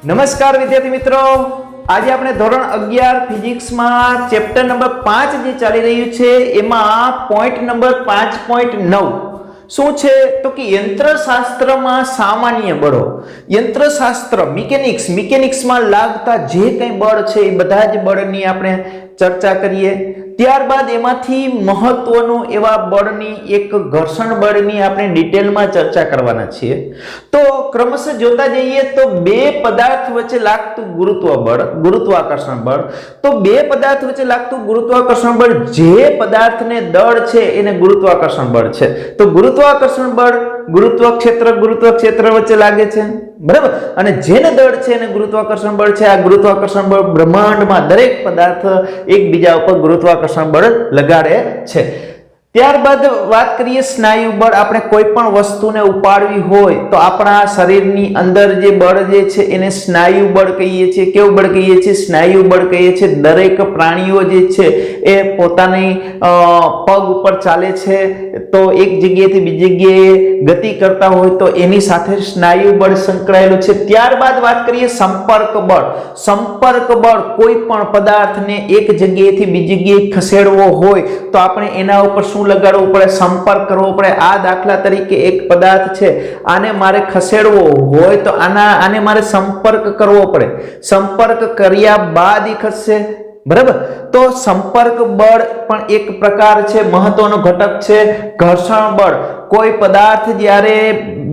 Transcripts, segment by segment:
નમસ્કાર વિદ્યાર્થી મિત્રો, આજે આપણે ધોરણ 11 ફિઝિક્સમાં ચેપ્ટર નંબર 5 જે ચાલી રહ્યું છે એમાં પોઈન્ટ નંબર 5.9 શું છે તો કે યંત્રશાસ્ત્રમાં સામાન્ય બળો. યંત્રશાસ્ત્ર મિકેનિક્સમાં લાગતા જે કંઈ બળ છે એ બધા જ બળની આપણે ચર્ચા કરીએ. ત્યારબાદ એમાંથી મહત્વનું એવા બળની એક ઘર્ષણ બળની આપણે ડિટેલમાં ચર્ચા કરવાના છીએ. તો ક્રમશઃ જોતા જઈએ તો બે પદાર્થ વચ્ચે લાગતું ગુરુત્વાકર્ષણ બળ, તો બે પદાર્થ વચ્ચે લાગતું ગુરુત્વાકર્ષણ બળ, જે પદાર્થને દળ છે એને ગુરુત્વાકર્ષણ બળ છે. તો ગુરુત્વાકર્ષણ બળ ગુરુત્વક્ષેત્ર વચ્ચે લાગે છે, બરાબર, અને જેને દળ છે એને ગુરુત્વાકર્ષણ બળ છે. આ ગુરુત્વાકર્ષણ બળ બ્રહ્માંડમાં દરેક પદાર્થ એકબીજા ઉપર ગુરુત્વાકર્ષણ બળ લગાડે છે. ત્યારબાદ વાત કરીએ સ્નાયુ બળ. આપણે કોઈ પણ વસ્તુને ઉપાડવી હોય તો આપણા શરીરની અંદર જે બળ જે છે એને સ્નાયુ બળ કહીએ છીએ. કેવું બળ કહીએ છીએ? સ્નાયુ બળ કહીએ છીએ. દરેક પ્રાણીઓ જે છે એ પોતાની પગ ઉપર ચાલે છે તો એક જગ્યાએથી બીજી જગ્યાએ ગતિ કરતા હોય તો એની સાથે સ્નાયુ બળ સંકળાયેલું છે. ત્યારબાદ વાત કરીએ સંપર્ક બળ. સંપર્ક બળ કોઈ પણ પદાર્થને એક જગ્યાએથી બીજી જગ્યાએ ખસેડવો હોય તો આપણે એના ઉપર શું લગાડવું પડે? સંપર્ક કરવો પડે. આ દાખલા તરીકે એક પદાર્થ છે, આને મારે ખસેડવો હોય તો આને મારે સંપર્ક કરવો પડે. સંપર્ક કર્યા બાદ ઈ ખસશે, બરાબર. તો સંપર્ક બળ પણ એક પ્રકાર છે, મહત્વનો ઘટક છે. ઘર્ષણ બળ. કોઈ પદાર્થ જ્યારે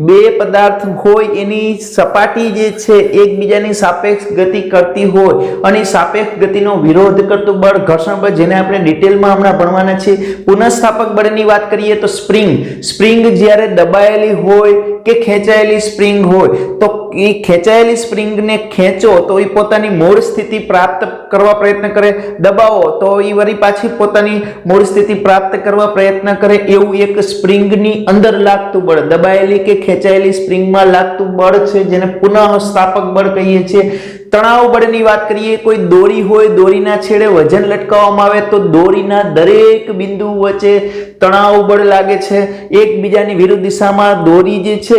બે પદાર્થ હોય એની સપાટી જે છે એકબીજાની સાપેક્ષ ગતિ કરતી હોય અને સાપેક્ષ ગતિનો વિરોધ કરતું બળ ઘર્ષણ બળ, જેને આપણે ડિટેલમાં હમણાં ભણવાના છીએ. પુનઃસ્થાપક બળની વાત કરીએ તો સ્પ્રિંગ જ્યારે દબાયેલી હોય કે ખેંચાયેલી સ્પ્રિંગ હોય તો એ ખેંચાયેલી સ્પ્રિંગને ખેંચો તો એ પોતાની મૂળ સ્થિતિ પ્રાપ્ત કરવા પ્રયત્ન કરે, દબાવો તો એ વળી પાછી પોતાની મૂળ સ્થિતિ પ્રાપ્ત કરવા પ્રયત્ન કરે. એવું એક સ્પ્રિંગની અંદર લાગતું બળ, દબાયેલી કે ખેંચાયેલી સ્પ્રિંગમાં લાગતું બળ છે, જેને પુનઃસ્થાપક બળ કહીએ છીએ. તણાવ બળની વાત કરીએ. કોઈ દોરી હોય, દોરીના છેડે વજન લટકાવવામાં આવે તો દોરીના દરેક બિંદુ વચ્ચે તણાવ બળ લાગે છે. એકબીજાની વિરુદ્ધ દિશામાં દોરી જે છે,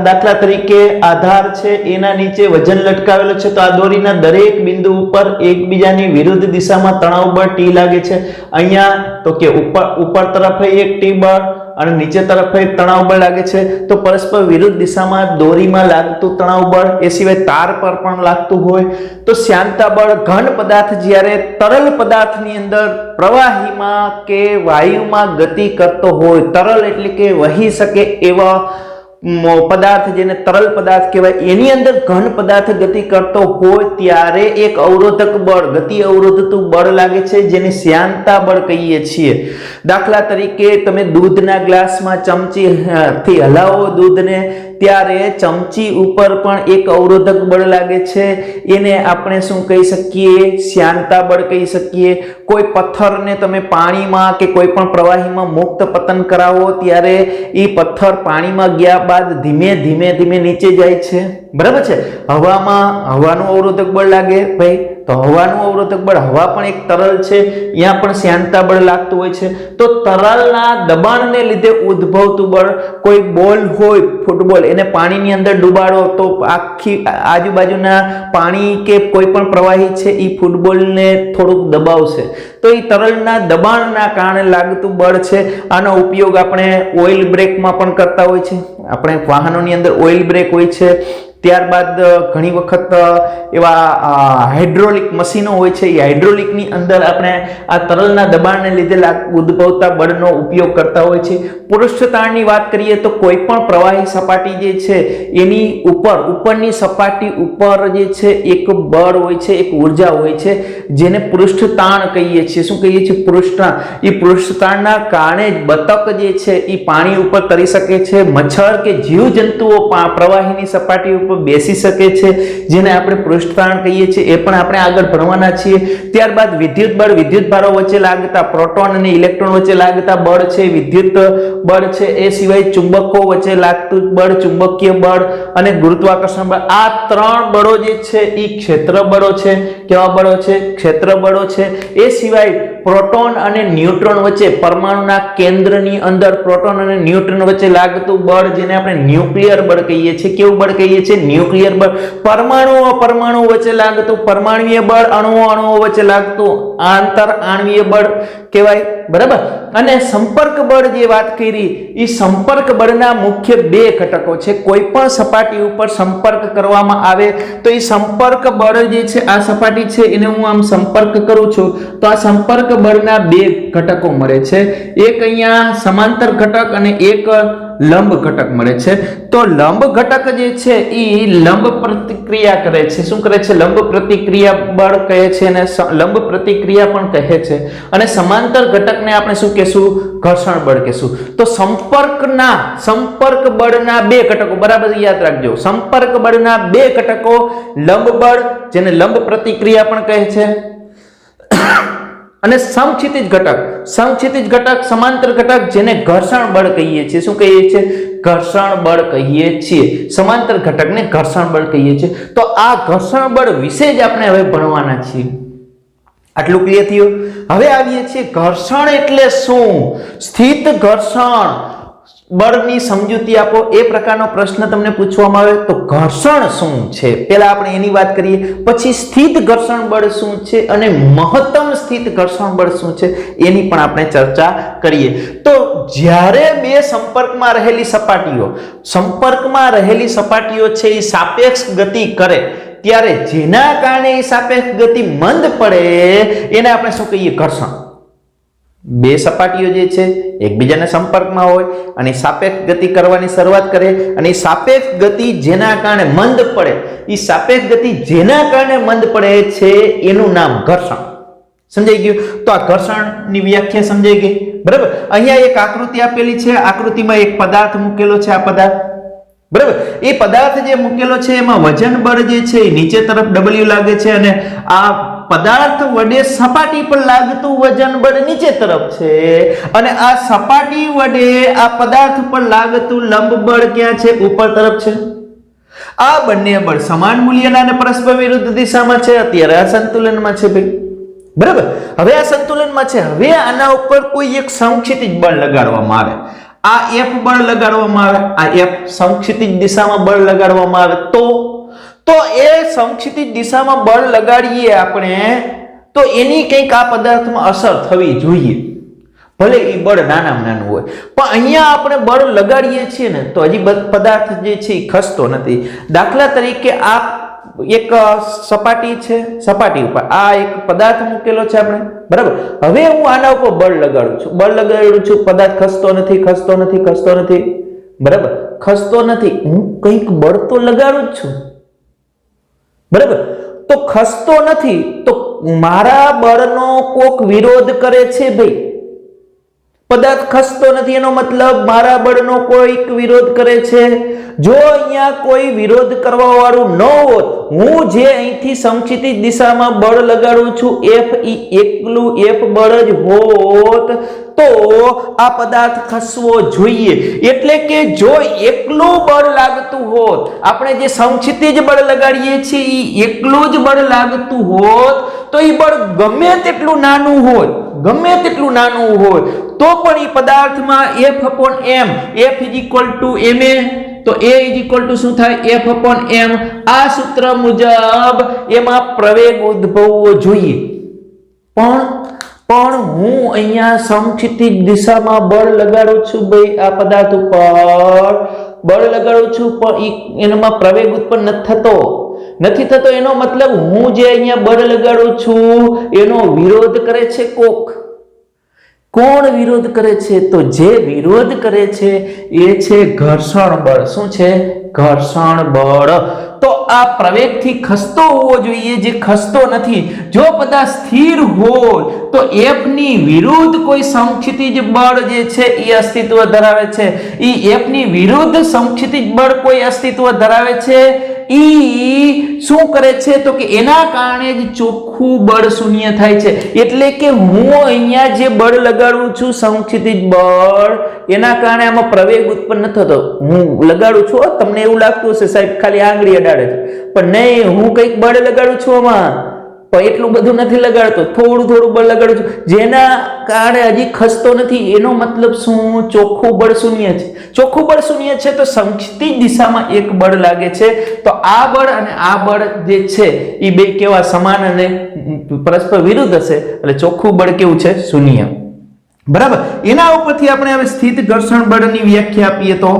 દાખલા તરીકે આધાર છે એના નીચે વજન લટકાવેલો છે તો આ દોરીના દરેક બિંદુ ઉપર એકબીજાની વિરુદ્ધ દિશામાં તણાવ બળ T લાગે છે. અહીંયા તો કે ઉપર તરફ એક T બળ અને નીચે તરફ તણાવ બળ લાગે છે. તો પરસ્પર વિરુદ્ધ દિશામાં દોરીમાં લાગતું તણાવ બળ, એ સિવાય તાર પર પણ લાગતું હોય. તો શ્યાનતા બળ. ઘન પદાર્થ જ્યારે તરલ પદાર્થની અંદર પ્રવાહીમાં કે વાયુમાં ગતિ કરતો હોય, તરલ એટલે કે વહી શકે એવા પદાર્થ જેને તરલ પદાર્થ કહેવાય, એની અંદર ઘન પદાર્થ ગતિ કરતો હોય ત્યારે એક અવરોધક બળ, ગતિ અવરોધતું બળ લાગે છે, જેને શ્યાનતા બળ કહીએ છીએ. દાખલા તરીકે તમે દૂધના ગ્લાસમાં ચમચીથી હલાવો દૂધને, ત્યારે ચમચી ઉપર પણ એક અવરોધક બળ લાગે છે, એને આપણે શું કહી શકીએ? શ્યાનતા બળ કહી શકીએ. કોઈ પથ્થરને તમે પાણીમાં કે કોઈ પણ પ્રવાહીમાં મુક્ત પતન કરાવો ત્યારે એ પથ્થર પાણીમાં ગયા બાદ ધીમે ધીમે નીચે જાય છે, બરાબર છે. હવાનું અવરોધક બળ લાગે ભાઈ, તો હવાનું અવરોધક બળ, હવા પણ એક તરલ છે, અહીંયા પણ શ્યાનતા બળ લાગતું હોય છે. તો તરલના દબાણને લીધે ઉદ્ભવતું બળ. કોઈ બોલ હોય, ફૂટબોલ, એને પાણીની અંદર ડુબાડો તો આખી આજુબાજુના પાણી કે કોઈ પણ પ્રવાહી છે એ ફૂટબોલને થોડુંક દબાવશે, તો એ તરલના દબાણના કારણે લાગતું બળ છે. આનો ઉપયોગ આપણે ઓઇલ બ્રેકમાં પણ કરતા હોય છે. આપણે વાહનોની અંદર ઓઇલ બ્રેક હોય છે. ત્યારબાદ ઘણી વખત એવા હાઇડ્રોલિક મશીનો હોય છે, એ હાઇડ્રોલિકની અંદર આપણે આ તરલના દબાણને લીધે ઉદ્ભવતા બળનો ઉપયોગ કરતા હોય છે. પૃષ્ઠતાણની વાત કરીએ તો કોઈ પણ પ્રવાહી સપાટી જે છે એની ઉપરની સપાટી ઉપર જે છે એક બળ હોય છે, એક ઉર્જા હોય છે, જેને પૃષ્ઠતાણ કહીએ છીએ. શું કહીએ છીએ? પૃષ્ઠતાણ. એ પૃષ્ઠતાણના કારણે જ બતક જે છે એ પાણી ઉપર તરી શકે છે, મચ્છર કે જીવજંતુઓ પ્રવાહીની સપાટી ઉપર બેસી શકે છે, જેને આપણે પૃષ્ઠતાણ કહીએ છીએ. એ પણ આપણે આગળ ભણવાના છીએ. ત્યારબાદ વિદ્યુત બળ. વિદ્યુત ભારો વચ્ચે લાગતા, પ્રોટોન અને ઇલેક્ટ્રોન વચ્ચે લાગતા બળ છે વિદ્યુત બળ છે. એ સિવાય ચુંબકો વચ્ચે લાગતું બળ ચુંબકીય બળ અને ગુરુત્વાકર્ષણ બળ. આ ત્રણ બળો જે છે એ ક્ષેત્ર બળો છે. કેવા બળો છે? ક્ષેત્ર બળો છે. એ સિવાય પ્રોટોન અને ન્યુટ્રોન વચ્ચે, પરમાણુના કેન્દ્રની અંદર પ્રોટોન અને ન્યુટ્રોન વચ્ચે લાગતું બળ, જેને આપણે ન્યુક્લિયર બળ કહીએ છીએ. કેવું બળ કહીએ છીએ? ન્યુક્લિયર બળ, પરમાણુઓ પરમાણુ વચ્ચે લાગતું પરમાણુય બળ, અણુઓ અણુઓ વચ્ચે લાગતું આંતર આણ્વીય બળ કહેવાય, બરાબર. અને સંપર્ક બળ જે વાત કરી એ સંપર્ક બળના મુખ્ય બે ઘટકો છે. કોઈ પણ સપાટી ઉપર સંપર્ક કરવામાં આવે તો એ સંપર્ક બળ જે છે, આ સપાટી છે એને હું આમ સંપર્ક કરું છું તો આ સંપર્ક બળના બે ઘટકો મળે છે. એક અહીંયા સમાંતર ઘટક અને એક લંબ ઘટક મળે છે. તો લંબ ઘટક જે છે એ લંબ પ્રતિક્રિયા કરે છે. શું કરે છે? લંબ પ્રતિક્રિયા બળ કહે છે અને લંબ પ્રતિક્રિયા પણ કહે છે. અને સમાંતર ઘટકને આપણે શું કહેશું? ઘર્ષણ બળ કહેશું. તો સંપર્ક બળના બે ઘટકો બરાબર યાદ રાખજો. સંપર્ક બળના બે ઘટકો લંબ બળ, જેને લંબ પ્રતિક્રિયા પણ કહે છે, અને સમક્ષિતિજ ઘટક, સમાંતર ઘટક, જેને ઘર્ષણ બળ કહીએ છીએ. શું કહીએ છીએ? ઘર્ષણ બળ કહીએ છીએ. સમાંતર ઘટકને ઘર્ષણ બળ કહીએ છીએ. તો આ ઘર્ષણ બળ વિશે જ આપણે હવે ભણવાના છીએ. આટલું ક્લિયર થયું? હવે આવીએ છીએ ઘર્ષણ એટલે શું? સ્થિત ઘર્ષણ બળની સમજૂતી આપો, એ પ્રકારનો પ્રશ્ન તમને પૂછવામાં આવે તો ઘર્ષણ શું છે પહેલા આપણે એની વાત કરીએ, પછી સ્થિત ઘર્ષણ બળ શું છે અને મહત્તમ સ્થિત ઘર્ષણ બળ શું છે એની પણ આપણે ચર્ચા કરીએ. તો જ્યારે બે સંપર્કમાં રહેલી સપાટીઓ છે એ સાપેક્ષ ગતિ કરે ત્યારે જેના કારણે એ સાપેક્ષ ગતિ મંદ પડે એને આપણે શું કહીએ? ઘર્ષણ. બે સપાટીઓ જે છે એકબીજાના સંપર્કમાં હોય અને સાપેક્ષ ગતિ કરવાની શરૂઆત કરે અને સાપેક્ષ ગતિ જેના કારણે મંદ પડે, એ સાપેક્ષ ગતિ જેના કારણે મંદ પડે છે એનું નામ ઘર્ષણ. સમજાઈ ગયું? તો આ ઘર્ષણની વ્યાખ્યા સમજાઈ ગઈ, બરાબર. અહીંયા એક આકૃતિ આપેલી છે, આકૃતિમાં એક પદાર્થ મૂકેલો છે. આ પદાર્થ, બરાબર, એ પદાર્થ જે મૂકેલો છે એમાં વજન બળ જે છે એ નીચે તરફ W લાગે છે અને આ પદાર્થ વડે સપાટી પર લાગતું વજન બળ નીચે તરફ છે અને આ સપાટી વડે આ પદાર્થ પર લાગતું લંબ બળ ક્યાં છે? ઉપર તરફ છે. આ બંને બળ સમાન મૂલ્યના અને પરસ્પર વિરુદ્ધ દિશામાં છે. અત્યારે આ સંતુલનમાં છે ભાઈ, બરાબર. હવે આ સંતુલનમાં છે. હવે આના ઉપર કોઈ એક સમક્ષિતિજ બળ લગાડવામાં આવે. આ F બળ લગાડવામાં આવે, આ F સમક્ષિતિજ દિશામાં બળ લગાડવામાં આવે તો એ સમક્ષિતિજ દિશામાં બળ લગાડીએ આપણે તો એની કંઈક આ પદાર્થમાં અસર થવી જોઈએ, ભલે એ બળ નાનામાં નાનું હોય. પણ અહીંયા આપણે બળ લગાડીએ છીએ ને તો હજી પદાર્થ જે છે એ ખસતો નથી. દાખલા તરીકે આ એક સપાટી છે, સપાટી ઉપર આ એક પદાર્થ મૂકેલો છે આપણે, બરાબર. હવે હું આના ઉપર બળ લગાડું છું, પદાર્થ ખસતો નથી, બરાબર, ખસતો નથી. હું કંઈક બળ તો લગાડું જ છું, બરાબર. તો ખસતો નથી તો મારા બળનો કોક વિરોધ કરે છે ભાઈ. પદાર્થ ખસતો નથી એનો મતલબ મારા બળનો કોઈક વિરોધ કરે છે. જો અહીંયા કોઈ વિરોધ કરવા વાળું ન હોત, હું જે અહીંથી સમક્ષિતિજ દિશામાં બળ લગાડું છું F એકલું F બળ જ હોત તો આ પદાર્થ ખસવો જોઈએ. એટલે કે જો એકલું બળ લાગતું હોત, આપણે જે સમક્ષિતિજ બળ લગાડીએ છીએ એ એકલું જ બળ લાગતું હોત તો એ બળ ગમે તેટલું નાનું હોય તો પણ એ પદાર્થમાં F/m, F = ma, તો A = શું થાય? F/m. આ સૂત્ર મુજબ એમાં પ્રવેગ ઉદ્ભવવો જોઈએ. પણ હું અહીંયા સમક્ષિતિજ દિશામાં બળ લગાડું છું ભાઈ, આ પદાર્થ ઉપર બળ લગાડું છું પણ એનામાં પ્રવેગ ઉત્પન્ન નથી થતો. એનો મતલબ હું જે અહીંયા બળ લગાડું છું એનો વિરોધ કરે છે કોણ વિરોધ કરે છે? તો જે વિરોધ કરે છે એ છે ઘર્ષણ બળ. શું છે? ઘર્ષણ બળ. તો આ પ્રવેગથી ખસતો હોવો જોઈએ, જે ખસતો નથી. જો પદાર્થ સ્થિર હોય તો F ની વિરુદ્ધ કોઈ સમક્ષિતિજ બળ જે છે એ અસ્તિત્વ ધરાવે છે. F ની વિરુદ્ધ સમક્ષિતિજ બળ કોઈ અસ્તિત્વ ધરાવે છે. શું કરે છે તો કે એના કારણે જ ચોખ્ખું બળ શૂન્ય થાય છે. એટલે કે હું અહીંયા જે બળ લગાડું છું સમક્ષિતિજ બળ, એના કારણે આમાં પ્રવેગ ઉત્પન્ન ન થતો. હું લગાડું છું, તમને એવું લાગતું હશે સાહેબ ખાલી આંગળી અડાડે છે, પણ નહીં, હું કંઈક બળ લગાડું છું આમાં પણ એટલું બધું નથી લગાડતો, થોડું થોડું બળ લગાડું છું, જેના કારણે હજી ખસતો નથી. એનો મતલબ શું? ચોખ્ખું બળ શૂન્ય છે. ચોખ્ખું બળ શૂન્ય છે તો સમક્ષિતિજ દિશામાં એક બળ લાગે છે. તો આ બળ અને આ બળ જે છે એ બે કેવા? સમાન અને પરસ્પર વિરુદ્ધ હશે, એટલે ચોખ્ખું બળ કેવું છે? શૂન્ય. બરાબર. એના ઉપરથી આપણે હવે સ્થિત ઘર્ષણ બળની વ્યાખ્યા આપીએ તો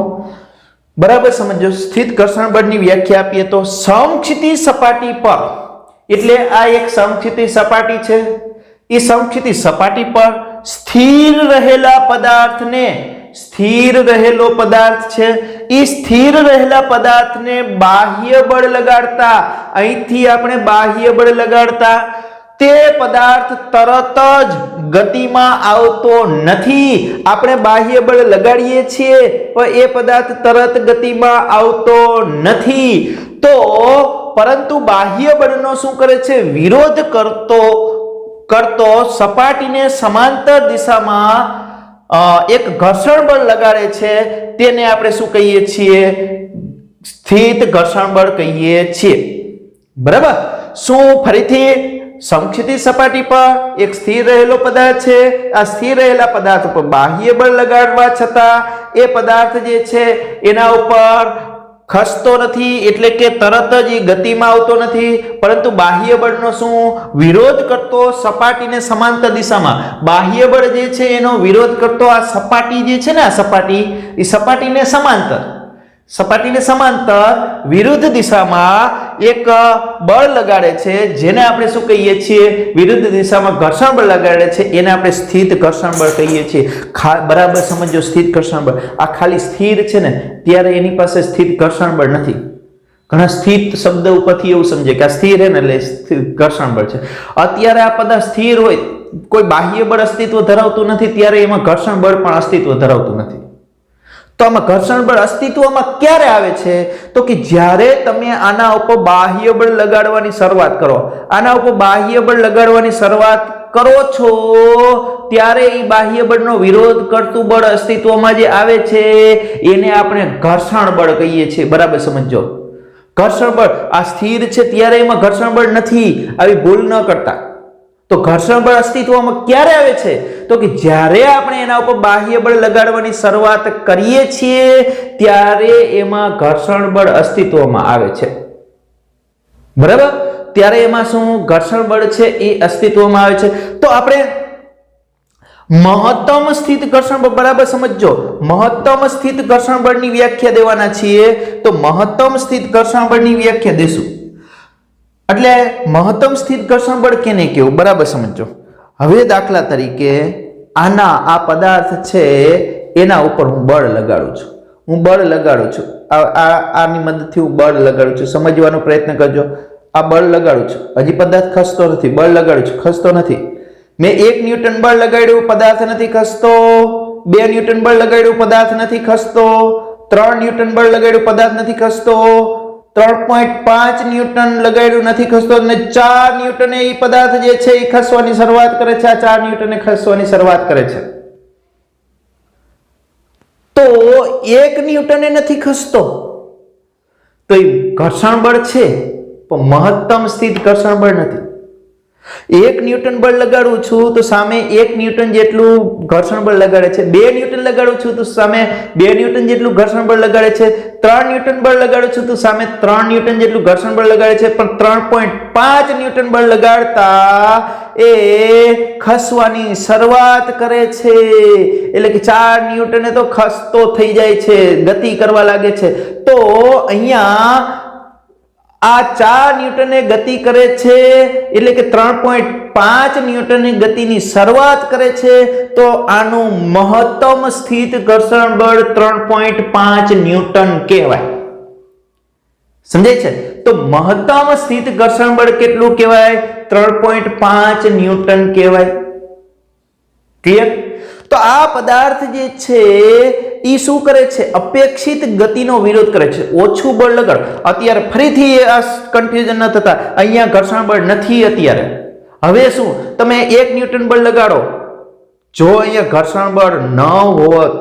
બરાબર સમજો. સ્થિત ઘર્ષણ બળની વ્યાખ્યા આપીએ તો સમક્ષિતિજ સપાટી પર, એટલે આ એક સમક્ષિતિજ સપાટી છે. એ સમક્ષિતિજ સપાટી પર સ્થિર રહેલા પદાર્થને, સ્થિર રહેલો પદાર્થ છે, એ સ્થિર રહેલા પદાર્થને બાહ્ય બળ લગાડતા, અહીંથી આપણે બાહ્ય બળ લગાડતા, તે પદાર્થ તરત જ ગતિમાં આવતો નથી. આપણે બાહ્ય બળ લગાડીએ છીએ પણ એ પદાર્થ તરત ગતિમાં આવતો નથી. તો પરંતુ બાહ્ય બળનો શું કરે છે? વિરોધ કરતો સપાટીને સમાંતર દિશામાં એક ઘર્ષણ બળ લગાડે છે. તેને આપણે શું કહીએ છીએ? સ્થિત ઘર્ષણ બળ કહીએ છીએ. બરાબર. શું? ફરીથી સમક્ષિતિજ સપાટી પર એક સ્થિર રહેલો પદાર્થ છે. આ સ્થિર રહેલા પદાર્થ ઉપર બાહ્ય બળ લગાડવા છતાં એ પદાર્થ જે છે એના ઉપર ખસતો નથી, એટલે કે તરત જ એ ગતિમાં આવતો નથી. પરંતુ બાહ્ય બળનો શું? વિરોધ કરતો સપાટીને સમાંતર દિશામાં, બાહ્ય બળ જે છે એનો વિરોધ કરતો આ સપાટી જે છે ને, આ સપાટી, એ સપાટીને સમાંતર વિરુદ્ધ દિશામાં એક બળ લગાડે છે, જેને આપણે શું કહીએ છીએ? વિરુદ્ધ દિશામાં ઘર્ષણ બળ લગાડે છે, એને આપણે સ્થિત ઘર્ષણ બળ કહીએ છીએ. બરાબર સમજો. સ્થિત ઘર્ષણ બળ આ ખાલી સ્થિર છે ને ત્યારે એની પાસે સ્થિત ઘર્ષણ બળ નથી. ઘણા સ્થિત શબ્દ ઉપરથી એવું સમજે કે આ સ્થિર છે ને એટલે ઘર્ષણ બળ છે. અત્યારે આ પદાર્થ સ્થિર હોય, કોઈ બાહ્ય બળ અસ્તિત્વ ધરાવતું નથી, ત્યારે એમાં ઘર્ષણ બળ પણ અસ્તિત્વ ધરાવતું નથી. તો આમાં ઘર્ષણ બળ અસ્તિત્વમાં ક્યારે આવે છે? તો કે જ્યારે તમે આના ઉપર બાહ્ય બળ લગાડવાની શરૂઆત કરો, આના ઉપર બાહ્ય બળ લગાડવાની શરૂઆત કરો છો ત્યારે એ બાહ્ય બળનો વિરોધ કરતું બળ અસ્તિત્વમાં જે આવે છે એને આપણે ઘર્ષણ બળ કહીએ છીએ. બરાબર સમજો. ઘર્ષણ બળ આ સ્થિર છે ત્યારે એમાં ઘર્ષણ બળ નથી, આવી ભૂલ ન કરતા. તો ઘર્ષણ બળ અસ્તિત્વમાં ક્યારે આવે છે? તો કે જ્યારે આપણે એના ઉપર બાહ્ય બળ લગાડવાની શરૂઆત કરીએ છીએ ત્યારે એમાં ઘર્ષણ બળ અસ્તિત્વમાં આવે છે. બરાબર. ત્યારે એમાં શું? ઘર્ષણ બળ છે એ અસ્તિત્વમાં આવે છે. તો આપણે મહત્તમ સ્થિત ઘર્ષણ બળ, બરાબર સમજો, મહત્તમ સ્થિત ઘર્ષણ બળની વ્યાખ્યા દેવાના છીએ. તો મહત્તમ સ્થિત ઘર્ષણ બળની વ્યાખ્યા દેશું. એટલે મહત્તમ સ્થિત ઘર્ષણ બળ કેને કેવું? બરાબર સમજો. હવે દાખલા તરીકે આ પદાર્થ છે એના ઉપર હું બળ લગાડું છું. આની મદદથી હું બળ લગાડું છું. સમજવાનો પ્રયત્ન કરજો. આ બળ લગાડું છું, હજી પદાર્થ ખસતો નથી. બળ લગાડું છું, ખસતો નથી. મેં 1 ન્યૂટન બળ લગાડ્યું, પદાર્થ નથી ખસતો. 2 ન્યૂટન બળ લગાડ્યું, પદાર્થ નથી ખસતો. 3 ન્યૂટન બળ લગાડ્યું, પદાર્થ નથી ખસતો. 3.5 ન્યૂટન લગાડ્યું, નથી ખસતો. અને 4 ન્યૂટને એ પદાર્થ જે છે એ ખસવાની શરૂઆત કરે છે. આ 4 ન્યૂટને ખસવાની શરૂઆત કરે છે. તો 1 ન્યૂટને નથી ખસતો, તો એ ઘર્ષણ બળ છે પણ મહત્તમ સ્થિત ઘર્ષણ બળ નથી. 1 ન્યૂટન બળ લગાડું છું તો સામે 1 ન્યૂટન જેટલું ઘર્ષણ બળ લગાડે છે. 2 ન્યૂટન લગાડું છું તો સામે 2 ન્યૂટન જેટલું ઘર્ષણ બળ લગાડે છે. 3 ન્યૂટન બળ લગાડું છું તો સામે 3 ન્યૂટન જેટલું ઘર્ષણ બળ લગાડે છે. પણ 3.5 ન્યૂટન બળ લગાડતા એ ખસવાની શરૂઆત કરે છે. એટલે કે 4 ન્યૂટને તો ખસતો થઈ જાય છે, ગતિ કરવા લાગે છે. તો અહીંયા આ 4 ન્યૂટને ગતિ કરે છે, એટલે કે 3.5 ન્યૂટનની ગતિની શરૂઆત કરે છે. તો આનું મહત્તમ સ્થિત ઘર્ષણ બળ 3.5 ન્યૂટન કહેવાય. સમજાય છે? તો મહત્તમ સ્થિત ઘર્ષણ બળ કેટલું કહેવાય? 3.5 ન્યૂટન કહેવાય. ક્લિયર? તો આ પદાર્થ જે છે એ શું કરે છે? અપેક્ષિત ગતિનો વિરોધ કરે છે. ઓછું બળ લગાડો. અત્યારે ફરીથી આ કન્ફ્યુઝન ન થતા, અહીંયા ઘર્ષણ બળ નથી અત્યારે. હવે શું? તમે 1 ન્યૂટન બળ લગાડો, જો અહીંયા ઘર્ષણ બળ ન હોત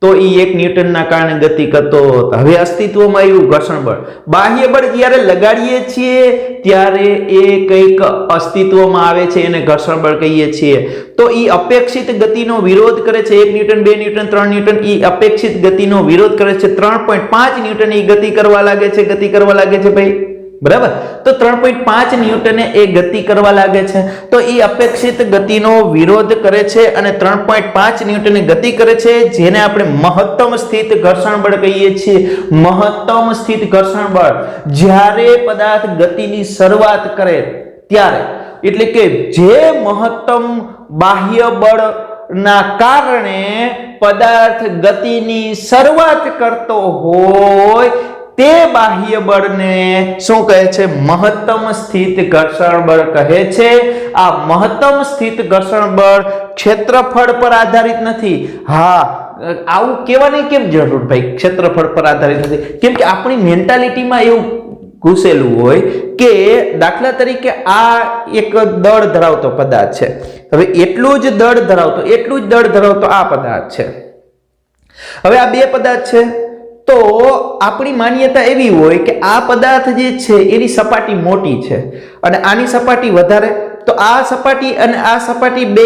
તો એ 1 ન્યૂટનના કારણે ગતિ કરતો હતો. હવે અસ્તિત્વમાં આવ્યું ઘર્ષણ બળ. બાહ્ય બળ જ્યારે લગાડીએ છીએ ત્યારે એ કંઈક અસ્તિત્વમાં આવે છે, એને ઘર્ષણ બળ કહીએ છીએ. તો એ અપેક્ષિત ગતિનો વિરોધ કરે છે. 1 ન્યૂટન, 2 ન્યૂટન, 3 ન્યૂટન એ અપેક્ષિત ગતિનો વિરોધ કરે છે. 3.5 ન્યૂટન એ ગતિ કરવા લાગે છે ભાઈ, બરાબર. તો 3.5 ન્યૂટને એ ગતિ કરવા લાગે છે. તો એ અપેક્ષિત ગતિનો વિરોધ કરે છે અને 3.5 ન્યૂટને ગતિ કરે છે, જેને આપણે મહત્તમ સ્થિત ઘર્ષણ બળ કહીએ છીએ. મહત્તમ સ્થિત ઘર્ષણ બળ જ્યારે પદાર્થ ગતિની શરૂઆત કરે ત્યારે, એટલે કે જે મહત્તમ બાહ્ય બળના કારણે પદાર્થ ગતિની શરૂઆત કરતો હોય તે બાહ્ય બળને શું કહે છે? મહત્તમ સ્થિત ઘર્ષણ બળ કહે છે. આ મહત્તમ સ્થિત ઘર્ષણ બળ ક્ષેત્રફળ પર આધારિત નથી. હા, આવું કહેવાની કેમ જરૂર ભાઈ ક્ષેત્રફળ પર આધારિત નથી? કેમ કે આપણી મેન્ટાલિટીમાં એવું ઘૂસેલું હોય કે દાખલા તરીકે આ એક દળ ધરાવતો પદાર્થ છે. હવે એટલું જ દળ ધરાવતો આ પદાર્થ છે. હવે આ બે પદાર્થ છે. તો આપણી માન્યતા એવી હોય કે આ પદાર્થ જે છે એની સપાટી મોટી છે અને આની સપાટી વધારે. તો આ સપાટી અને આ સપાટી બે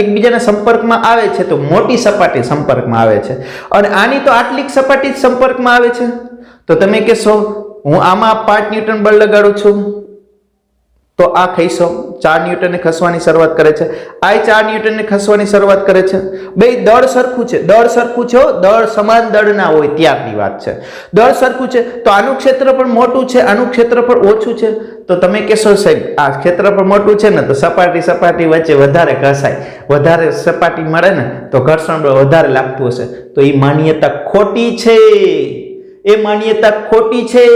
એકબીજાના સંપર્કમાં આવે છે તો મોટી સપાટી સંપર્કમાં આવે છે, અને આની તો આટલી સપાટી જ સંપર્કમાં આવે છે. તો તમે કહેશો હું આમાં 5 ન્યૂટન બળ લગાડું છું તો આ ખઈશો 4 ન્યૂટને ખસવાની શરૂઆત કરે છે, આ 4 ન્યૂટનને ખસવાની શરૂઆત કરે છે. બે દળ સરખું છે, દળ સમાન દળ ના હોય ત્યારની વાત છે. દળ સરખું છે તો આનું ક્ષેત્રફળ મોટું છે, આનું ક્ષેત્રફળ ઓછું છે. તો તમે કહેશો સાહેબ આ ક્ષેત્રફળ મોટું છે ને તો સપાટી વચ્ચે વધારે ઘસાય, વધારે સપાટી મળે ને તો ઘર્ષણ બળ વધારે લાગતું હશે. તો એ માન્યતા ખોટી છે, એ માન્યતા ખોટી છે.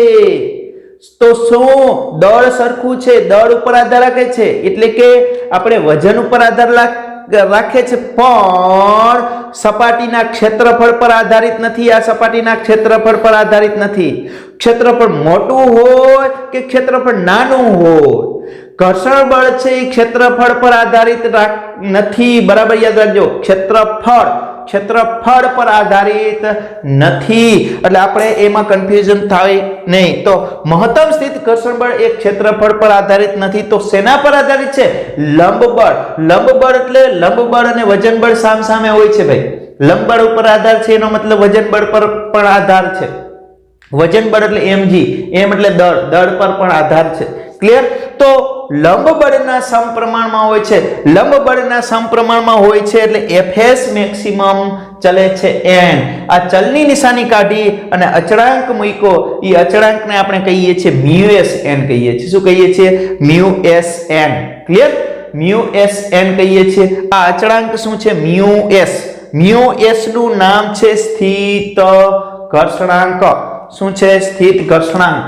તો શું દળ સરખું છે, દળ ઉપર આધાર રાખે છે, એટલે કે આપણે વજન ઉપર આધાર રાખે છે, પણ સપાટીના ક્ષેત્રફળ પર આધારિત નથી. આ સપાટીના ક્ષેત્રફળ પર આધારિત નથી. ક્ષેત્રફળ મોટું હોય કે ક્ષેત્રફળ નાનું હોય, ઘર્ષણ બળ છે એ ક્ષેત્રફળ પર આધારિત નથી. બરાબર યાદ રાખજો, ક્ષેત્રફળ પર આધારિત નથી. એટલે આપણે એમાં કન્ફ્યુઝન થાય નહીં. તો મહત્તમ સ્થિત ઘર્ષણ બળ એ ક્ષેત્રફળ પર આધારિત નથી. તો શેના પર આધારિત છે? લંબ બળ એટલે લંબ બળ અને વજન બળ સામસામે હોય છે ભાઈ. લંબ બળ ઉપર આધાર છે એનો મતલબ વજન બળ પર પણ આધાર છે. વજન બળ એટલે mg, m એટલે દળ પર પણ આધાર છે. ક્લિયર? તો લંબ બળના સમપ્રમાણમાં હોય છે, એટલે Fs મેક્સિમમ ચલે છે n. આ ચલની નિશાની કાઢી અને અચળાંક મૂક્યો, એ અચળાંકને આપણે કહીએ છીએ μsn કહીએ છીએ. શું કહીએ છીએ? μsn. ક્લિયર? μsn કહીએ છીએ. આ અચળાંક શું છે? μs નું નામ છે સ્થિત ઘર્ષણાંક. શું છે? સ્થિત ઘર્ષણાંક.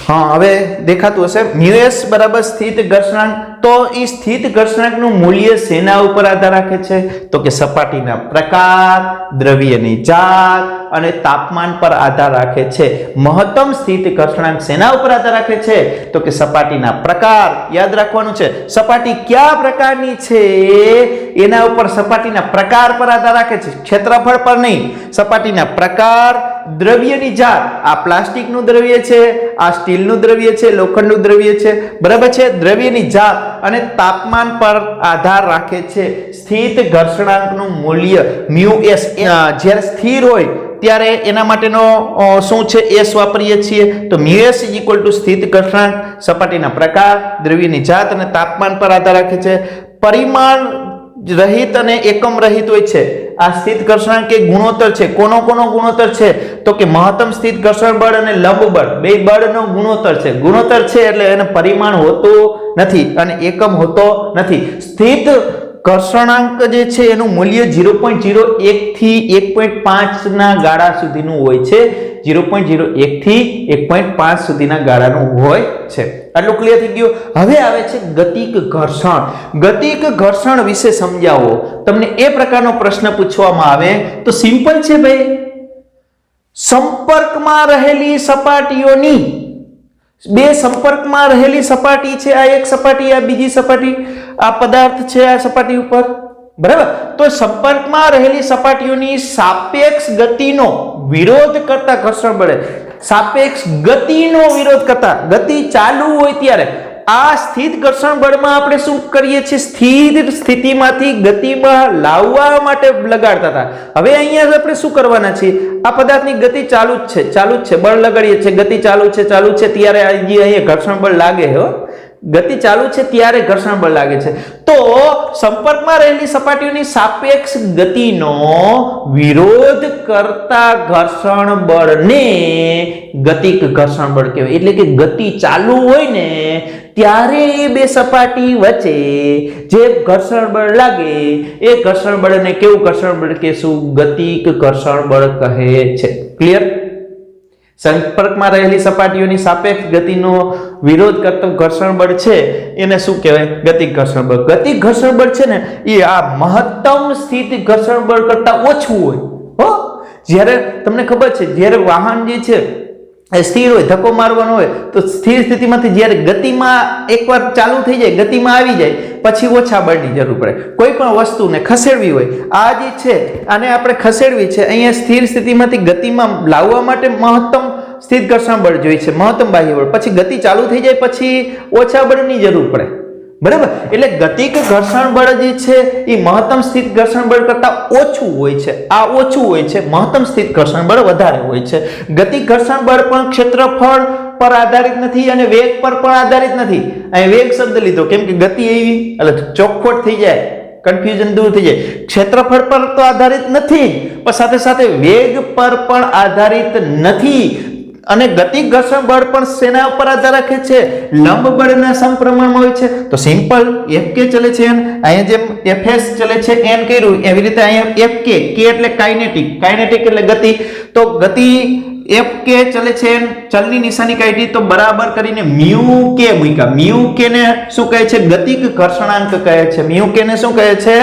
હા, હવે દેખાતું હશે. μs બરાબર સ્થિત ઘર્ષણાંક. તો એ સ્થિત ઘર્ષણાંકનું મૂલ્ય શેના ઉપર આધાર રાખે છે? તો કે સપાટીના પ્રકાર, દ્રવ્યની જાત અને તાપમાન પર આધાર રાખે છે. મહત્તમ સ્થિત ઘર્ષણાંક શેના ઉપર આધાર રાખે છે? તો કે સપાટીના પ્રકાર. યાદ રાખવાનું છે, સપાટી કયા પ્રકારની છે એના ઉપર સપાટીના પ્રકાર પર આધાર રાખે છે, ક્ષેત્રફળ પર નહીં. સપાટીના પ્રકાર, દ્રવ્યની જાત, આ પ્લાસ્ટિકનું દ્રવ્ય છે, આ સ્ટીલનું દ્રવ્ય છે, લોખંડનું દ્રવ્ય છે, બરાબર છે. દ્રવ્યની જાત અને તાપમાન પર આધાર રાખે છે સ્થિત ઘર્ષણાંકનું મૂલ્ય μs. જ્યારે સ્થિર હોય ત્યારે એના માટેનો શું છે? s વાપરીએ છીએ. તો μs સ્થિત ઘર્ષણાંક, સપાટીના પ્રકાર, દ્રવ્યની જાત અને તાપમાન પર આધાર રાખે છે. પરિમાણ રહિત અને એકમ રહિત હોય છે. આ સ્થિત ઘર્ષણાંક એ ગુણોત્તર છે. કોનો ગુણોત્તર છે? તો કે મહત્તમ સ્થિત ઘર્ષણ બળ અને લંબ બળ, બે બળનો ગુણોત્તર છે. ગુણોત્તર છે એટલે એને પરિમાણ હોતું નથી અને એકમ હોતો નથી. સ્થિત ઘર્ષણાંક જે છે એનું મૂલ્ય 0.01 થી 1.5 ના ગાળા સુધીનું હોય છે. 0.01 થી 1.5 સુધીના ગાળાનું હોય છે. આટલું ક્લિયર થઈ ગયું. હવે આવે છે ગતિક ઘર્ષણ. ગતિક ઘર્ષણ વિશે સમજાવો. તમને એ પ્રકારનો પ્રશ્ન પૂછવામાં આવે તો સિમ્પલ છે ભાઈ, સંપર્કમાં રહેલી સપાટીઓની બે સંપર્કમાં રહેલી સપાટી છે, આ એક સપાટી, આ બીજી સપાટી, આ પદાર્થ છે આ સપાટી ઉપર, બરાબર. તો સંપર્કમાં રહેલી સપાટીઓની સાપેક્ષ ગતિનો વિરોધ કરતા ઘર્ષણ બળે, સાપેક્ષ ગતિનો વિરોધ કરતા, ગતિ ચાલુ હોય ત્યારે આ સ્થિત ઘર્ષણ બળમાં આપણે શું કરીએ છીએ, સ્થિર સ્થિતિમાંથી ગતિમાં લાવવા માટે લગાડતા હતા. હવે અહીંયા આપણે શું કરવાના છીએ, આ પદાર્થની ગતિ ચાલુ જ છે, બળ લગાડીએ છીએ, ગતિ ચાલુ છે ત્યારે અહીંયા ઘર્ષણ બળ લાગે હો, ગતિ ચાલુ છે ત્યારે ઘર્ષણ બળ લાગે છે. તો સંપર્કમાં રહેલી સપાટીઓની સાપેક્ષ ગતિનો વિરોધ કરતા ઘર્ષણ બળને ગતિક ઘર્ષણ બળ કહેવાય. એટલે કે ગતિ ચાલુ હોય ને ત્યારે એ બે સપાટી વચ્ચે જે ઘર્ષણ બળ લાગે એ ઘર્ષણ બળને કેવું ઘર્ષણ બળ કહેશું, ગતિક ઘર્ષણ બળ કહે છે. ક્લિયર? સંપર્કમાં રહેલી સપાટીઓની સાપેક્ષ ગતિનો વિરોધ કરતો ઘર્ષણ બળ છે એને શું કહેવાય, ગતિક ઘર્ષણ બળ. ગતિક ઘર્ષણ બળ છે ને એ આ મહત્તમ સ્થિત ઘર્ષણ બળ કરતા ઓછું હોય હો. જ્યારે તમને ખબર છે, જ્યારે વાહન જે છે એ સ્થિર હોય, ધક્કો મારવાનો હોય, તો સ્થિર સ્થિતિમાંથી જ્યારે ગતિમાં એકવાર ચાલુ થઈ જાય, ગતિમાં આવી જાય, પછી ઓછા બળની જરૂર પડે. કોઈ પણ વસ્તુને ખસેડવી હોય, આ જે છે આને આપણે ખસેડવી છે, અહીંયા સ્થિર સ્થિતિમાંથી ગતિમાં લાવવા માટે મહત્તમ સ્થિત ઘર્ષણ બળ જોઈએ છે, મહત્તમ બાહ્ય બળ. પછી ગતિ ચાલુ થઈ જાય પછી ઓછા બળની જરૂર પડે, બરાબર. એટલે ગતિક ઘર્ષણ બળ જે છે એ મહત્તમ સ્થિત ઘર્ષણ બળ કરતા ઓછું હોય છે, આ ઓછું હોય છે, મહત્તમ સ્થિત ઘર્ષણ બળ વધારે હોય છે. ગતિક ઘર્ષણ બળ પણ ક્ષેત્રફળ પર આધારિત નથી અને વેગ પર પણ આધારિત નથી. અહીં વેગ શબ્દ લીધો કેમ કે ગતિ એવી એટલે ચોખવટ થઈ જાય, કન્ફ્યુઝન દૂર થઈ જાય. ક્ષેત્રફળ પર તો આધારિત નથી પણ સાથે સાથે વેગ પર પણ આધારિત નથી. અને ગતિક ઘર્ષણ બળ પણ શેના ઉપર આધાર રાખે છે, લંબ બળના સમપ્રમાણમાં હોય છે. તો સિમ્પલ Fk ચલે છે, અહીંયા જેમ Fs ચલે છે n કર્યું એવી રીતે અહીંયા Fk, k એટલે કાઇનેટિક એટલે ગતિ. તો ગતિ Fk ચલે છે, ચલની નિશાની કાઢી તો બરાબર કરીને મ્યુ k મૂક્યા. મ્યુ k ને શું કહે છે, ગતિક ઘર્ષણાંક કહે છે. મ્યુ k ને શું કહે છે,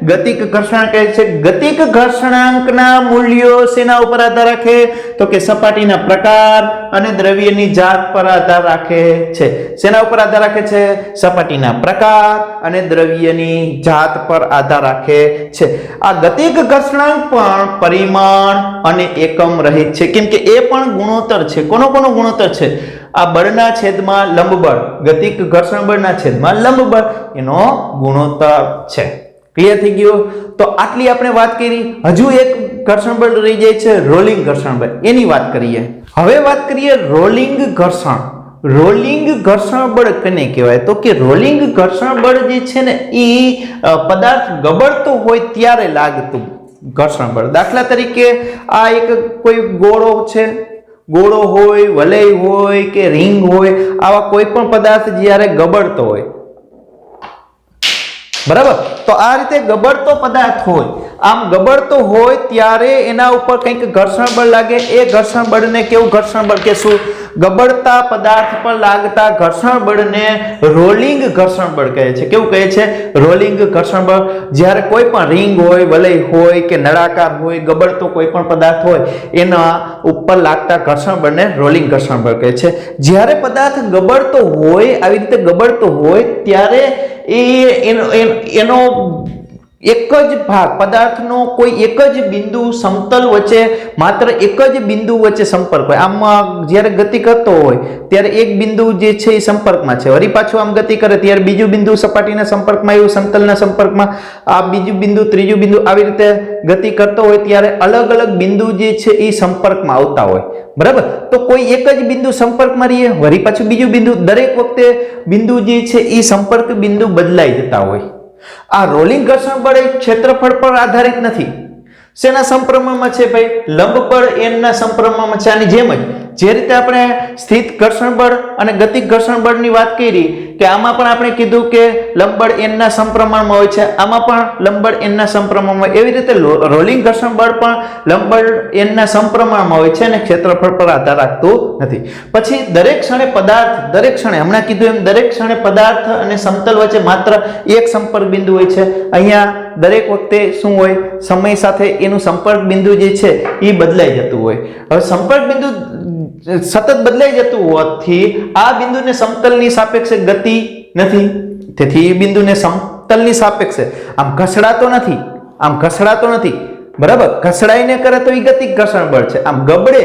ગતિક ઘર્ષણાંક કહે છે. ગતિક ઘર્ષણાંકના મૂલ્યો શેના ઉપર આધાર રાખે, તો કે સપાટીના પ્રકાર અને દ્રવ્યની જાત પર આધાર રાખે છે. શેના ઉપર આધાર રાખે છે, સપાટીના પ્રકાર અને દ્રવ્યની જાત પર આધાર રાખે છે. આ ગતિક ઘર્ષણાંક પણ પરિમાણ અને એકમ રહિત છે, કેમ કે એ પણ ગુણોત્તર છે. કોનો ગુણોત્તર છે, આ બળના છેદમાં લંબ બળ, ગતિક ઘર્ષણ બળના છેદમાં લંબ બળ, એનો ગુણોત્તર છે. ક્લિયર થઈ ગયું? તો આટલી આપણે વાત કરી. હજુ એક ઘર્ષણ બળ રહી જાય છે, રોલિંગ ઘર્ષણ બળ, એની વાત કરીએ. હવે વાત કરીએ રોલિંગ ઘર્ષણ. રોલિંગ ઘર્ષણ બળ કોને કહેવાય, તો કે રોલિંગ ઘર્ષણ બળ જે છે ને એ પદાર્થ ગબડતો હોય ત્યારે લાગતું ઘર્ષણ બળ. દાખલા તરીકે આ એક કોઈ ગોળો છે, ગોળો હોય, વલય હોય કે રિંગ હોય, આવા કોઈ પણ પદાર્થ જ્યારે ગબડતો હોય, બરાબર. તો આ રીતે ગબડતો પદાર્થ હોય, આમ ગબડતો હોય ત્યારે એના ઉપર કંઈક ઘર્ષણ બળ લાગે. એ ઘર્ષણ બળને કેવું ઘર્ષણ બળ કહેશું, ગબડતા પદાર્થ પર લાગતા ઘર્ષણ બળને રોલિંગ ઘર્ષણ બળ કહે છે. કેવું કહે છે, રોલિંગ ઘર્ષણ બળ. જ્યારે કોઈ પણ રિંગ હોય, વલય હોય કે નળાકાર હોય, ગબડતો કોઈ પણ પદાર્થ હોય, એના ઉપર લાગતા ઘર્ષણ બળને રોલિંગ ઘર્ષણ બળ કહે છે. જ્યારે પદાર્થ ગબડતો હોય, આવી રીતે ગબડતો હોય ત્યારે એનો એક જ ભાગ, પદાર્થનો કોઈ એક જ બિંદુ સમતલ વચ્ચે, માત્ર એક જ બિંદુ વચ્ચે સંપર્ક હોય. આમાં જ્યારે ગતિ કરતો હોય ત્યારે એક બિંદુ જે છે એ સંપર્કમાં છે, વળી પાછું આમ ગતિ કરે ત્યારે બીજું બિંદુ સપાટીના સંપર્કમાં, એવું સમતલના સંપર્કમાં, આ બીજું બિંદુ, ત્રીજું બિંદુ, આવી રીતે ગતિ કરતો હોય ત્યારે અલગ અલગ બિંદુ જે છે એ સંપર્કમાં આવતા હોય, બરાબર. તો કોઈ એક જ બિંદુ સંપર્કમાં રહીએ, વળી પાછું બીજું બિંદુ, દરેક વખતે બિંદુ જે છે એ સંપર્ક બિંદુ બદલાઈ જતા હોય. આ રોલિંગ ઘર્ષણ બળ એ ક્ષેત્રફળ પર આધારિત નથી. શેના સમપ્રમાણમાં છે ભાઈ, લંબ બળ n ના સમપ્રમાણમાં છે. આની જેમ જ જે રીતે આપણે સ્થિત ઘર્ષણ બળ અને ગતિક ઘર્ષણ બળની વાત કરી કે આમાં પણ આપણે કીધું કે લંબ બળ n ના સમપ્રમાણમાં હોય છે, આમાં પણ લંબ બળ n ના સમપ્રમાણમાં. એવી રીતે રોલિંગ ઘર્ષણ બળ પણ લંબ બળ n ના સમપ્રમાણમાં હોય છે અને ક્ષેત્રફળ પર આધાર રાખતું નથી. પછી દરેક ક્ષણે પદાર્થ, દરેક ક્ષણે, હમણાં કીધું એમ, દરેક ક્ષણે પદાર્થ અને સમતલ વચ્ચે માત્ર એક સંપર્ક બિંદુ હોય છે. અહીંયા દરેક વખતે શું હોય, સમય સાથે એનું સંપર્ક બિંદુ જે છે એ બદલાઈ જતું હોય. હવે સંપર્ક બિંદુ સતત બદલાઈ જતું હોવાથી આ બિંદુને સમતલની સાપેક્ષે ગતિ નથી, તેથી એ બિંદુને સમતલની સાપેક્ષે આમ ઘસડાતો નથી, બરાબર? ઘસડાઈને કરે તો એ ગતિક ઘર્ષણ બળ છે, આમ ગબડે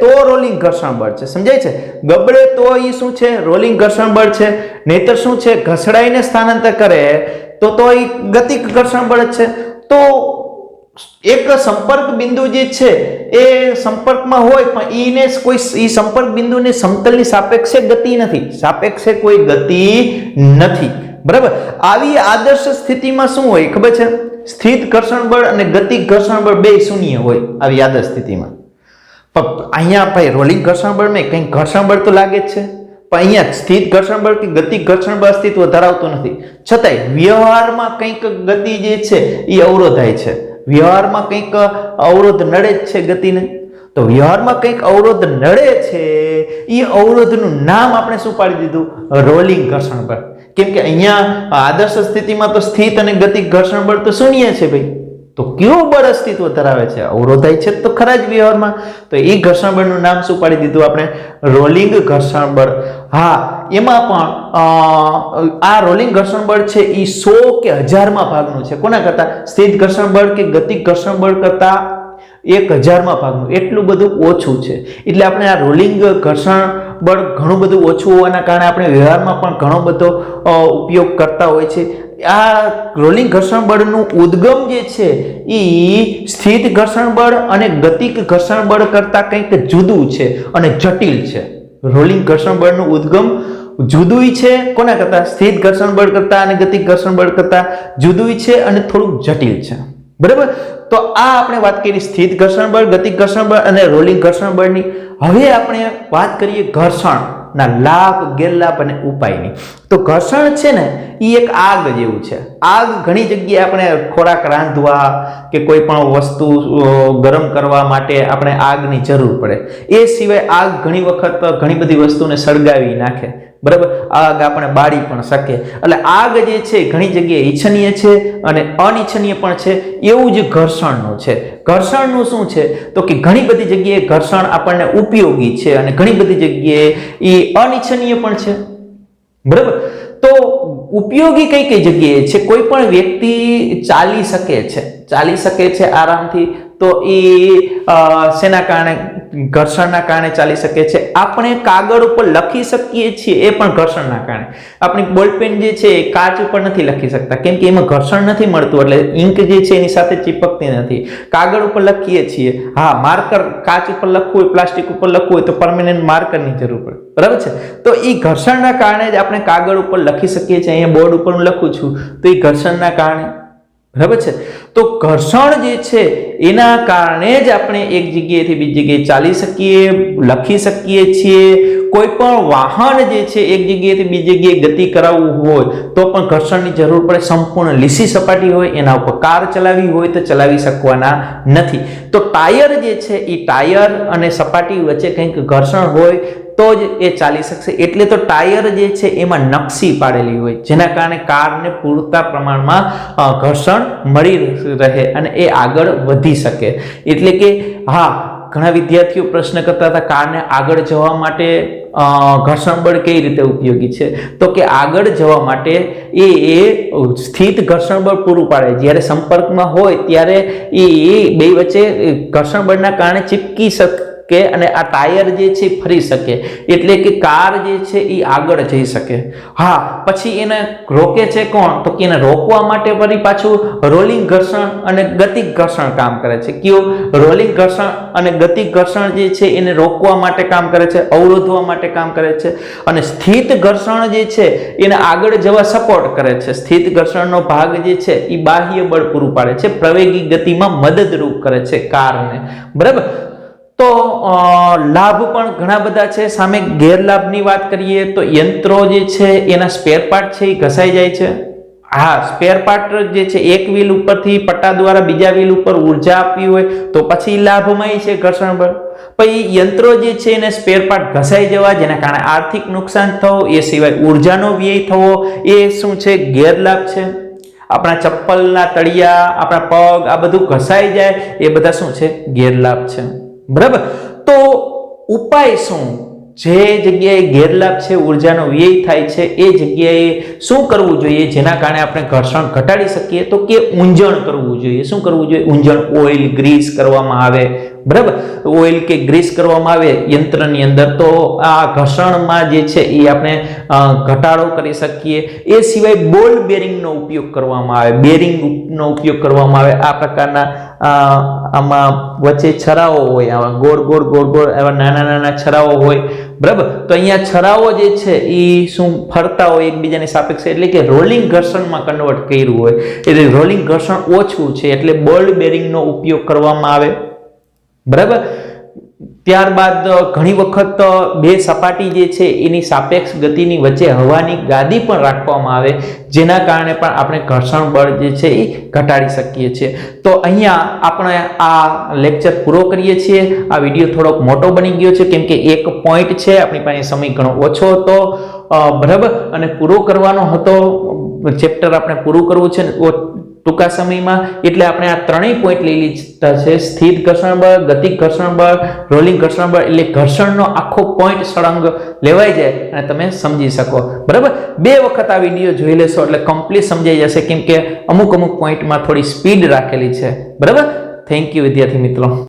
તો રોલિંગ ઘર્ષણ બળ છે, સમજાય છે? ગબડે તો એ શું છે? રોલિંગ ઘર્ષણ બળ છે, નહીતર શું છે? ઘસડાઈને સ્થાનાંતર કરે તો એ ગતિક ઘર્ષણ બળ છે. તો એક સંપર્ક બિંદુ જે છે એ સંપર્કમાં હોય પણ ઈને કોઈ ઈ સંપર્ક બિંદુને સમતલની સાપેક્ષે ગતિ નથી, બરાબર? આવી આદર્શ સ્થિતિમાં શું હોય ખબર છે? સ્થિત ઘર્ષણ બળ અને ગતિક ઘર્ષણ બળ બે શૂન્ય હોય આવી આદર્શ સ્થિતિમાં. પણ અહીંયા ભાઈ રોલિંગ ઘર્ષણ બળ માં કંઈક ઘર્ષણ બળ તો લાગે જ છે, પણ અહીંયા સ્થિત ઘર્ષણ બળ કે ગતિક ઘર્ષણ બળ અસ્તિત્વ ધરાવતું નથી. છતાંય વ્યવહારમાં કંઈક ગતિ જે છે એ અવરોધાય છે, વ્યવહારમાં કંઈક અવરોધ નડે જ છે ગતિને. તો વ્યવહારમાં કંઈક અવરોધ નડે છે, એ અવરોધનું નામ આપણે શું પાડી દીધું? રોલિંગ ઘર્ષણ બળ. કેમ કે અહીંયા આદર્શ સ્થિતિમાં તો સ્થિત અને ગતિક ઘર્ષણ બળ તો શૂન્ય છે ભાઈ. તો કયું બળ અસ્તિત્વ ધરાવે છે? અવરોધાય છે તો ખરા જ વ્યવહારમાં. તો એ ઘર્ષણ બળનું નામ શું પાડી દીધું આપણે? રોલિંગ ઘર્ષણ બળ. હા, એમાં પણ આ રોલિંગ ઘર્ષણ બળ છે એ 100 કે 1000માં ભાગનું છે. કોના કરતા? સ્થિત ઘર્ષણ બળ કે ગતિક ઘર્ષણ બળ કરતા 1000માં ભાગનું, એટલું બધું ઓછું છે. એટલે આપણે આ રોલિંગ ઘર્ષણ બળ ઘણું બધું ઓછું હોવાના કારણે આપણે વ્યવહારમાં પણ ઘણો બધો ઉપયોગ કરતા હોય છે. આ રોલિંગ ઘર્ષણ બળનું ઉદ્ગમ જે છે એ સ્થિત ઘર્ષણ બળ અને ગતિક ઘર્ષણ બળ કરતા કંઈક જુદું છે અને જટિલ છે. રોલિંગ ઘર્ષણ બળનું ઉદ્ગમ જુદું છે કોના કરતા? સ્થિત ઘર્ષણ બળ કરતા અને ગતિક ઘર્ષણ બળ કરતા જુદું છે અને થોડુંક જટિલ છે, બરાબર? તો આ આપણે વાત કરી સ્થિત ઘર્ષણ બળ, ગતિક ઘર્ષણ બળ અને રોલિંગ ઘર્ષણ બળની. હવે આપણે વાત કરીએ ઘર્ષણના લાભ, ગેરલાભ અને ઉપાયની. તો ઘર્ષણ છે ને એ એક આગ જેવું છે. આગ ઘણી જગ્યાએ આપણે ખોરાક રાંધવા કે કોઈ પણ વસ્તુ ગરમ કરવા માટે આપણે આગની જરૂર પડે. એ સિવાય આગ ઘણી વખત ઘણી બધી વસ્તુને સળગાવી નાખે, બરાબર? આગ આપણે બાળી પણ શકે. એટલે આગ જે છે ઘણી જગ્યાએ ઈચ્છનીય છે અને અનિચ્છનીય પણ છે. એવું જ ઘર્ષણનું છે. ઘર્ષણનું શું છે તો કે ઘણી બધી જગ્યાએ ઘર્ષણ આપણને ઉપયોગી છે અને ઘણી બધી જગ્યાએ એ અનિચ્છનીય પણ છે, બરાબર? તો ઉપયોગી કઈ કઈ જગ્યાએ છે? કોઈ પણ વ્યક્તિ ચાલી શકે છે આરામથી, તો એ શેના કારણે? ઘર્ષણના કારણે ચાલી શકે છે. આપણે કાગળ ઉપર લખી શકીએ છીએ, એ પણ ઘર્ષણના કારણે. આપણી બોલપેન જે છે એ કાચ ઉપર નથી લખી શકતા, કેમ કે એમાં ઘર્ષણ નથી મળતું, એટલે ઇંક જે છે એની સાથે ચીપકતી નથી. કાગળ ઉપર લખીએ છીએ, હા, માર્કર કાચ ઉપર લખવું હોય, પ્લાસ્ટિક ઉપર લખવું હોય તો પરમેનન્ટ માર્કરની જરૂર પડે, બરાબર છે? તો એ ઘર્ષણના કારણે જ આપણે કાગળ ઉપર લખી શકીએ છીએ. અહીંયા બોર્ડ ઉપર હું લખું છું તો એ ઘર્ષણના કારણે, બરાબર છે? તો ઘર્ષણ જે છે એના કારણે જ આપણે એક જગ્યાએથી બીજી જગ્યાએ ચાલી શકીએ, લખી શકીએ છીએ. કોઈ પણ વાહન જે છે એક જગ્યાએથી બીજી જગ્યાએ ગતિ કરાવવું હોય તો પણ ઘર્ષણની જરૂર પડે. સંપૂર્ણ લીસી સપાટી હોય, એના ઉપર કાર ચલાવવી હોય તો ચલાવી શકવાના નથી. તો ટાયર જે છે એ ટાયર અને સપાટી વચ્ચે કંઈક ઘર્ષણ હોય તો જ એ ચાલી શકશે. એટલે તો ટાયર જે છે એમાં નકશી પાડેલી હોય, જેના કારણે કારને પૂરતા પ્રમાણમાં ઘર્ષણ મળી રહે અને એ આગળ વધી શકે. એટલે કે હા, ઘણા વિદ્યાર્થીઓ પ્રશ્ન કરતા હતા કારને આગળ જવા માટે ઘર્ષણ બળ કઈ રીતે ઉપયોગી છે? તો કે આગળ જવા માટે એ સ્થિત ઘર્ષણ બળ પૂરું પાડે. જ્યારે સંપર્કમાં હોય ત્યારે એ બે વચ્ચે ઘર્ષણ બળના કારણે ચીપકી શકે અને આ ટાયર જે છે ફરી શકે, એટલે કે કાર જે છે એ આગળ જઈ શકે. હા, પછી એને રોકે છે કોણ? તો કે એને રોકવા માટે ફરી પાછું રોલિંગ ઘર્ષણ અને ગતિક ઘર્ષણ કામ કરે છે. કયું? રોલિંગ ઘર્ષણ અને ગતિક ઘર્ષણ જે છે એને રોકવા માટે કામ કરે છે, અવરોધવા માટે કામ કરે છે. અને સ્થિત ઘર્ષણ જે છે એને આગળ જવા સપોર્ટ કરે છે. સ્થિત ઘર્ષણનો ભાગ જે છે એ બાહ્ય બળ પૂરું પાડે છે, પ્રવેગી ગતિમાં મદદરૂપ કરે છે કારને, બરાબર? તો લાભ પણ ઘણા બધા છે. સામે ગેરલાભની વાત કરીએ તો યંત્રો જે છે એના સ્પેર પાર્ટ છે એ ઘસાઈ જાય છે. હા, સ્પેર પાર્ટ જે છે એક વ્હીલ ઉપરથી પટ્ટા દ્વારા બીજા વ્હીલ ઉપર ઉર્જા આપવી હોય તો પછી લાભમય છે ઘર્ષણ બળ. પછી યંત્રો જે છે એને સ્પેર પાર્ટ ઘસાઈ જવા, જેના કારણે આર્થિક નુકસાન થવું, એ સિવાય ઉર્જાનો વ્યય થવો, એ શું છે? ગેરલાભ છે. આપણા ચપ્પલના તળિયા, આપણા પગ, આ બધું ઘસાઈ જાય, એ બધા શું છે? ગેરલાભ છે, બરાબર? તો ઉપાય શું, જે જગ્યાએ ગેરલાભ છે, ઉર્જાનો વ્યય થાય છે, એ જગ્યાએ શું કરવું જોઈએ જેના કારણે આપણે ઘર્ષણ ઘટાડી શકીએ? તો કે ઊંજણ કરવું જોઈએ. શું કરવું જોઈએ? ઊંજણ, ઓઇલ ગ્રીસ કરવામાં આવે, બરાબર? ઓઇલ કે ગ્રીસ કરવામાં આવે યંત્રની અંદર તો આ ઘર્ષણમાં જે છે એ આપણે ઘટાડો કરી શકીએ. એ સિવાય બોલ બેરિંગનો ઉપયોગ કરવામાં આવે, બેરિંગનો ઉપયોગ કરવામાં આવે. આ પ્રકારના આમાં વચ્ચે છરાઓ હોય, આવા ગોળ ગોળ ગોળ ગોળ એવા નાના નાના છરાઓ હોય, બરાબર? તો અહીંયા છરાઓ જે છે એ શું ફરતા હોય એકબીજાની સાપેક્ષે, એટલે કે રોલિંગ ઘર્ષણમાં કન્વર્ટ કર્યું હોય, એટલે રોલિંગ ઘર્ષણ ઓછું છે એટલે બોલ બેરિંગનો ઉપયોગ કરવામાં આવે, બરાબર? ત્યારબાદ ઘણી વખત બે સપાટી જે છે એની સાપેક્ષ ગતિની વચ્ચે હવાની ગાદી પણ રાખવામાં આવે, જેના કારણે પણ આપણે ઘર્ષણ બળ જે છે એ ઘટાડી શકીએ છીએ. તો અહીંયા આપણે આ લેક્ચર પૂરો કરીએ છીએ. આ વિડીયો થોડોક મોટો બની ગયો છે કેમ કે એક પોઈન્ટ છે, આપણી પાસે સમય ઘણો ઓછો હતો, બરાબર? અને પૂરો કરવાનો હતો, ચેપ્ટર આપણે પૂરું કરવું છે ટૂંકા સમયમાં, એટલે આપણે આ ત્રણેય પોઈન્ટ લઈ લીધા છે: સ્થિર ઘર્ષણ બળ, ગતિક ઘર્ષણ બળ, રોલિંગ ઘર્ષણ બળ. એટલે ઘર્ષણનો આખો પોઈન્ટ સળંગ લેવાઈ જાય અને તમે સમજી શકો, બરાબર? 2 વખત આ વિડીયો જોઈ લેશો એટલે કમ્પ્લીટ સમજાઈ જશે, કેમ કે અમુક પોઈન્ટમાં થોડી સ્પીડ રાખેલી છે, બરાબર? થેન્ક યુ વિદ્યાર્થી મિત્રો.